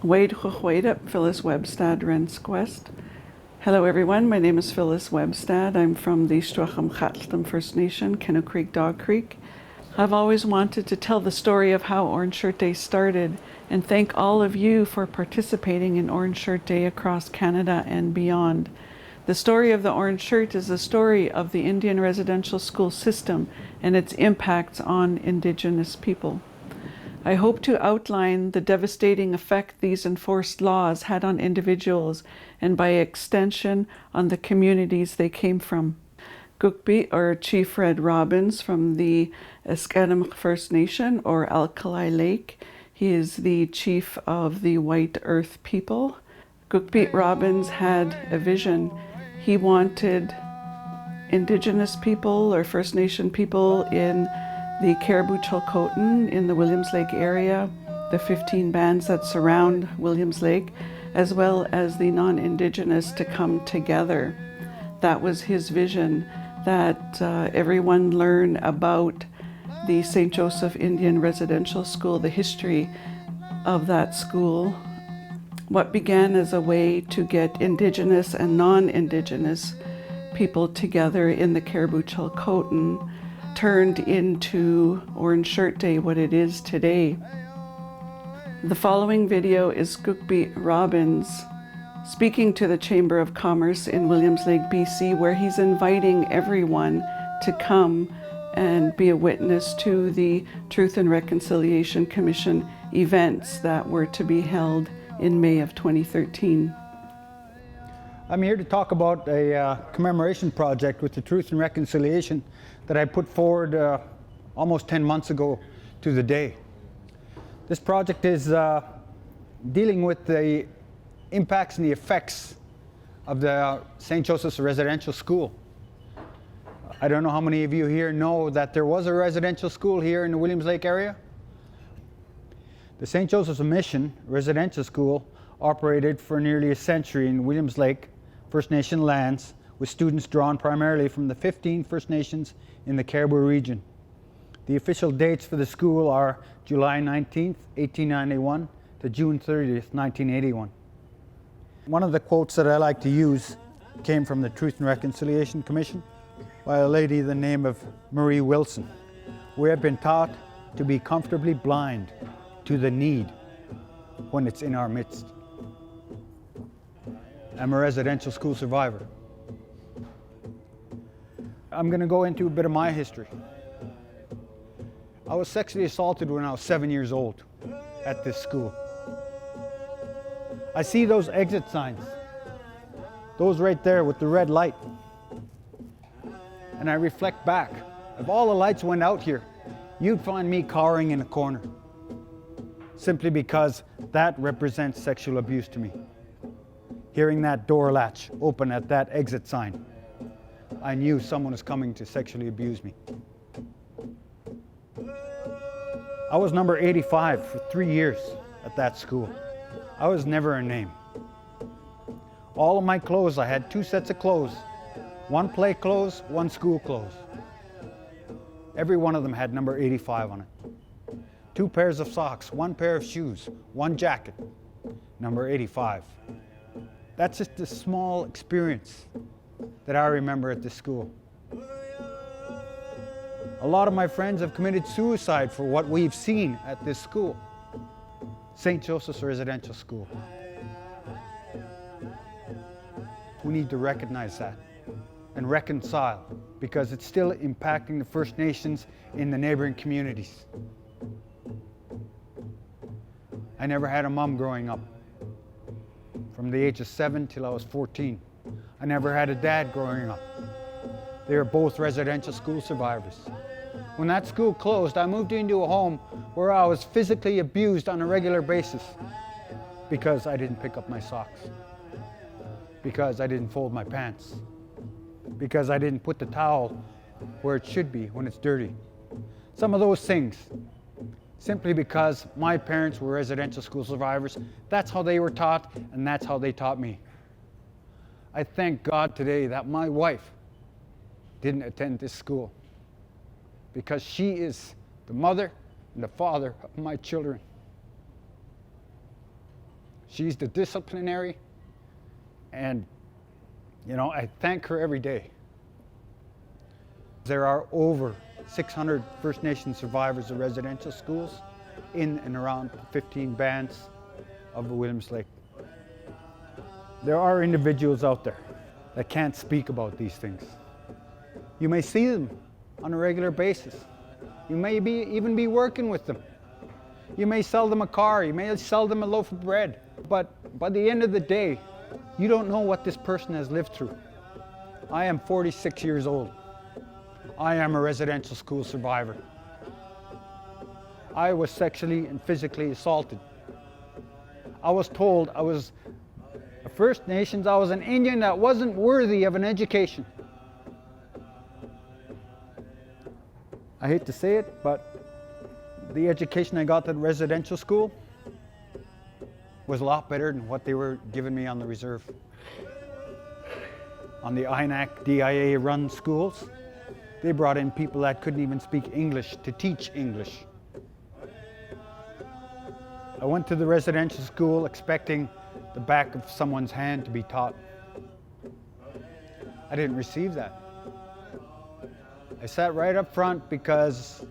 Wade Chuchweda, Phyllis Webstad, Rensquest. Hello everyone, my name is Phyllis Webstad. I'm from the Strachan Chatlam First Nation, Kenno Creek, Dog Creek. I've always wanted to tell the story of how Orange Shirt Day started and thank all of you for participating in Orange Shirt Day across Canada and beyond. The story of the Orange Shirt is the story of the Indian residential school system and its impacts on Indigenous people. I hope to outline the devastating effect these enforced laws had on individuals and by extension on the communities they came from. Kukpi, or Chief Fred Robbins from the Esketemc First Nation, or Alkali Lake. He is the chief of the White Earth people. Kukpi Robbins had a vision. He wanted Indigenous people or First Nation people in the Cariboo Chilcotin in the Williams Lake area, the 15 bands that surround Williams Lake, as well as the non-Indigenous to come together. That was his vision, that everyone learn about the St. Joseph Indian Residential School, the history of that school. What began as a way to get Indigenous and non-Indigenous people together in the Cariboo Chilcotin turned into Orange Shirt Day, what it is today. The following video is Kukpi Robbins speaking to the Chamber of Commerce in Williams Lake, BC, where he's inviting everyone to come and be a witness to the Truth and Reconciliation Commission events that were to be held in May of 2013. I'm here to talk about a commemoration project with the Truth and Reconciliation that I put forward almost 10 months ago to the day. This project is dealing with the impacts and the effects of the St. Joseph's Residential School. I don't know how many of you here know that there was a residential school here in the Williams Lake area. The St. Joseph's Mission Residential School operated for nearly a century in Williams Lake First Nation lands, with students drawn primarily from the 15 First Nations in the Cariboo region. The official dates for the school are July 19th, 1891 to June 30th, 1981. One of the quotes that I like to use came from the Truth and Reconciliation Commission by a lady the name of Marie Wilson. We have been taught to be comfortably blind to the need when it's in our midst. I'm a residential school survivor. I'm going to go into a bit of my history. I was sexually assaulted when I was 7 years old at this school. I see those exit signs, those right there with the red light. And I reflect back. If all the lights went out here, you'd find me cowering in a corner, simply because that represents sexual abuse to me. Hearing that door latch open at that exit sign, I knew someone was coming to sexually abuse me. I was number 85 for 3 years at that school. I was never a name. All of my clothes, I had 2 sets of clothes. One play clothes, one school clothes. Every one of them had number 85 on it. 2 pairs of socks, 1 pair of shoes, 1 jacket, number 85. That's just a small experience that I remember at this school. A lot of my friends have committed suicide for what we've seen at this school, St. Joseph's Residential School. We need to recognize that and reconcile, because it's still impacting the First Nations in the neighboring communities. I never had a mom growing up. From the age of 7 till I was 14. I never had a dad growing up. They were both residential school survivors. When that school closed, I moved into a home where I was physically abused on a regular basis because I didn't pick up my socks, because I didn't fold my pants, because I didn't put the towel where it should be when it's dirty. Some of those things, simply because my parents were residential school survivors. That's how they were taught, and that's how they taught me. I thank God today that my wife didn't attend this school, because she is the mother and the father of my children. She's the disciplinary, and I thank her every day. There are over 600 First Nation survivors of residential schools in and around 15 bands of the Williams Lake. There are individuals out there that can't speak about these things. You may see them on a regular basis. You may even be working with them. You may sell them a car, you may sell them a loaf of bread. But by the end of the day, you don't know what this person has lived through. I am 46 years old. I am a residential school survivor. I was sexually and physically assaulted. I was told I was a First Nations, I was an Indian that wasn't worthy of an education. I hate to say it, but the education I got at residential school was a lot better than what they were giving me on the reserve. On the INAC DIA run schools, they brought in people that couldn't even speak English to teach English. I went to the residential school expecting the back of someone's hand to be taught. I didn't receive that. I sat right up front because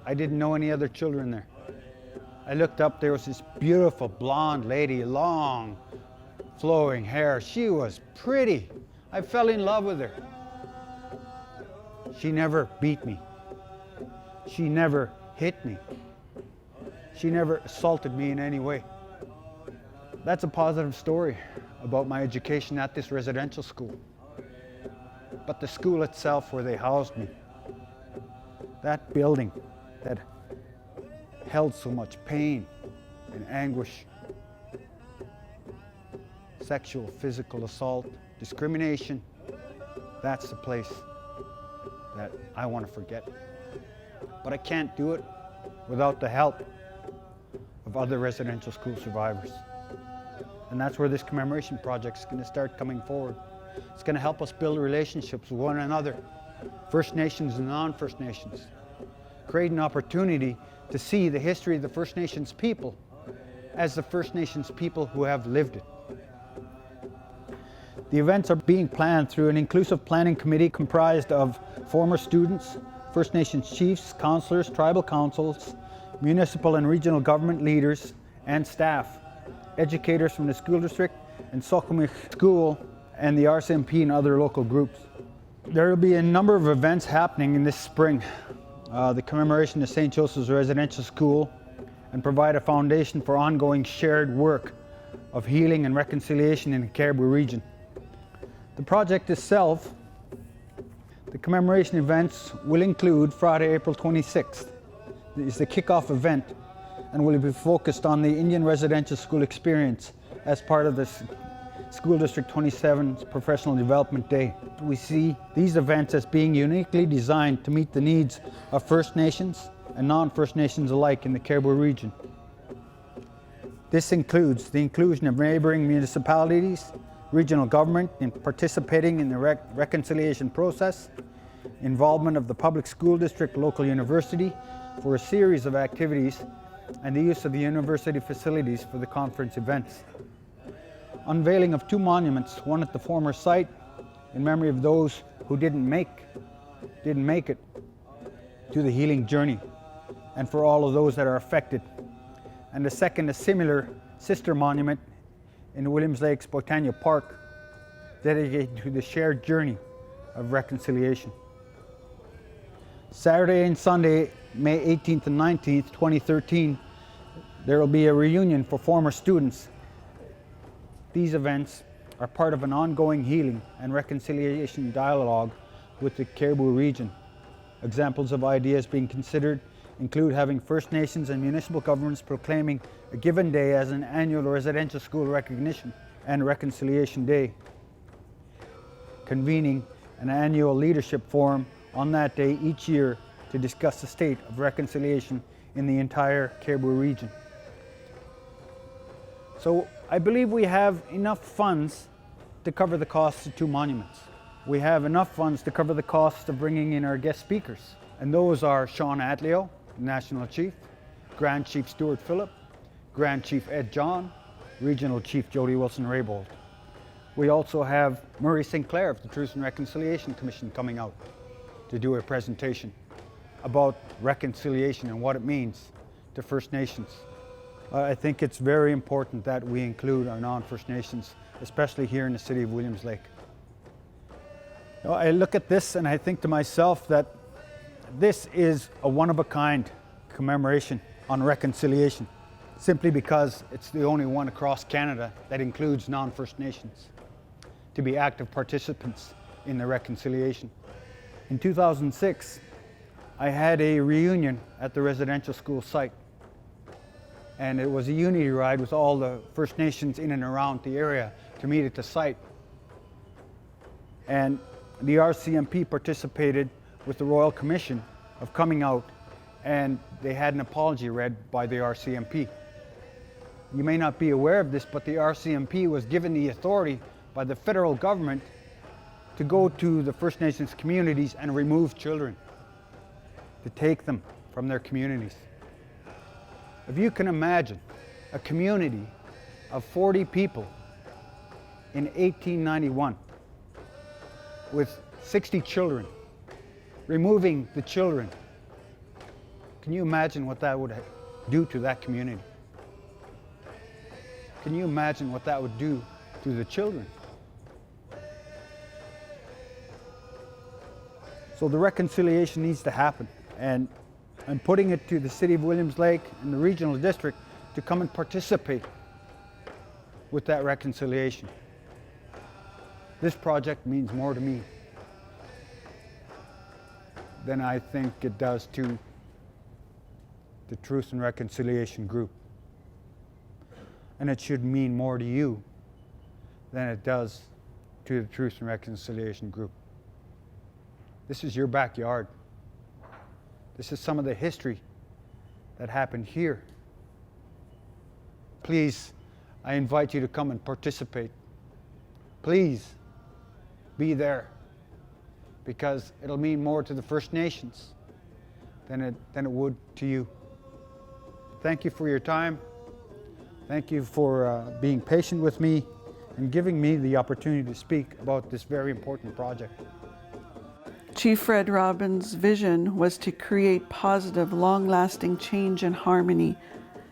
I didn't know any other children there. I looked up, there was this beautiful blonde lady, long flowing hair. She was pretty. I fell in love with her. She never beat me. She never hit me. She never assaulted me in any way. That's a positive story about my education at this residential school. But the school itself, where they housed me, that building that held so much pain and anguish, sexual, physical assault, discrimination, that's the place that I want to forget. But I can't do it without the help of other residential school survivors. And that's where this commemoration project is going to start coming forward. It's going to help us build relationships with one another, First Nations and non-First Nations. Create an opportunity to see the history of the First Nations people as the First Nations people who have lived it. The events are being planned through an inclusive planning committee comprised of former students, First Nations chiefs, councillors, tribal councils, municipal and regional government leaders, and staff, educators from the school district and Esketemc School, and the RCMP and other local groups. There will be a number of events happening in this spring. The commemoration of St. Joseph's Residential School, and provide a foundation for ongoing shared work of healing and reconciliation in the Cariboo region. The project itself, the commemoration events will include Friday, April 26th. It's the kickoff event and will be focused on the Indian residential school experience as part of this School District 27's Professional Development Day. We see these events as being uniquely designed to meet the needs of First Nations and non-First Nations alike in the Cariboo region. This includes the inclusion of neighbouring municipalities, regional government in participating in the reconciliation process, involvement of the public school district, local university for a series of activities, and the use of the university facilities for the conference events. Unveiling of 2 monuments, one at the former site in memory of those who didn't make it to the healing journey, and for all of those that are affected. And the second, a similar sister monument in Williams Lake's Botania Park, dedicated to the shared journey of reconciliation. Saturday and Sunday, May 18th and 19th, 2013, there will be a reunion for former students. These events are part of an ongoing healing and reconciliation dialogue with the Cariboo region. Examples of ideas being considered include having First Nations and municipal governments proclaiming a given day as an annual residential school recognition and reconciliation day, convening an annual leadership forum on that day each year to discuss the state of reconciliation in the entire Cariboo region. So I believe we have enough funds to cover the costs of 2 monuments. We have enough funds to cover the cost of bringing in our guest speakers. And those are Sean Atleo, National Chief, Grand Chief Stuart Phillip, Grand Chief Ed John, Regional Chief Jody Wilson-Raybould. We also have Murray Sinclair of the Truth and Reconciliation Commission coming out to do a presentation about reconciliation and what it means to First Nations. I think it's very important that we include our non-First Nations, especially here in the city of Williams Lake. I look at this and I think to myself that this is a one-of-a-kind commemoration on reconciliation, simply because it's the only one across Canada that includes non-First Nations to be active participants in the reconciliation. In 2006, I had a reunion at the residential school site, and it was a unity ride with all the First Nations in and around the area to meet at the site. And the RCMP participated with the Royal Commission of coming out, and they had an apology read by the RCMP. You may not be aware of this, but the RCMP was given the authority by the federal government to go to the First Nations communities and remove children, to take them from their communities. If you can imagine a community of 40 people in 1891 with 60 children, removing the children, can you imagine what that would do to that community? Can you imagine what that would do to the children? So the reconciliation needs to happen, and I'm putting it to the City of Williams Lake and the Regional District to come and participate with that reconciliation. This project means more to me than I think it does to the Truth and Reconciliation group. And it should mean more to you than it does to the Truth and Reconciliation group. This is your backyard. This is some of the history that happened here. Please, I invite you to come and participate. Please be there, because it'll mean more to the First Nations than it would to you. Thank you for your time. Thank you for being patient with me and giving me the opportunity to speak about this very important project. Chief Fred Robbins' vision was to create positive, long-lasting change and harmony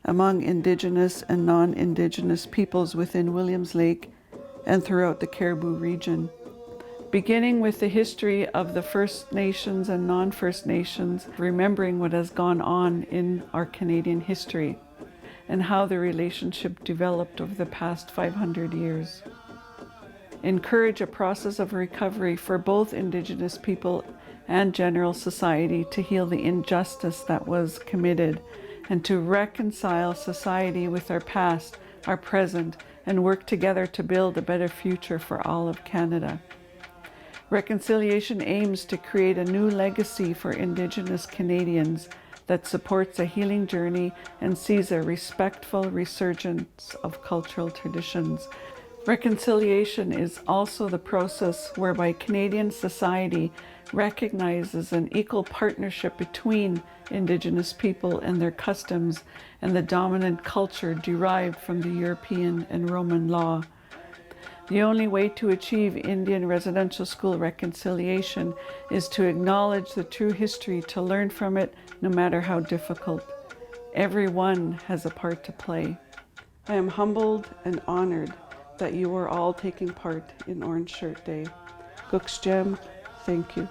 among Indigenous and non-Indigenous peoples within Williams Lake and throughout the Cariboo region. Beginning with the history of the First Nations and non-First Nations, remembering what has gone on in our Canadian history and how the relationship developed over the past 500 years. Encourage a process of recovery for both Indigenous people and general society to heal the injustice that was committed and to reconcile society with our past, our present, and work together to build a better future for all of Canada. Reconciliation aims to create a new legacy for Indigenous Canadians that supports a healing journey and sees a respectful resurgence of cultural traditions. Reconciliation is also the process whereby Canadian society recognizes an equal partnership between Indigenous people and their customs and the dominant culture derived from the European and Roman law. The only way to achieve Indian residential school reconciliation is to acknowledge the true history, to learn from it, no matter how difficult. Everyone has a part to play. I am humbled and honored that you are all taking part in Orange Shirt Day. Kukpi7 Fred, thank you.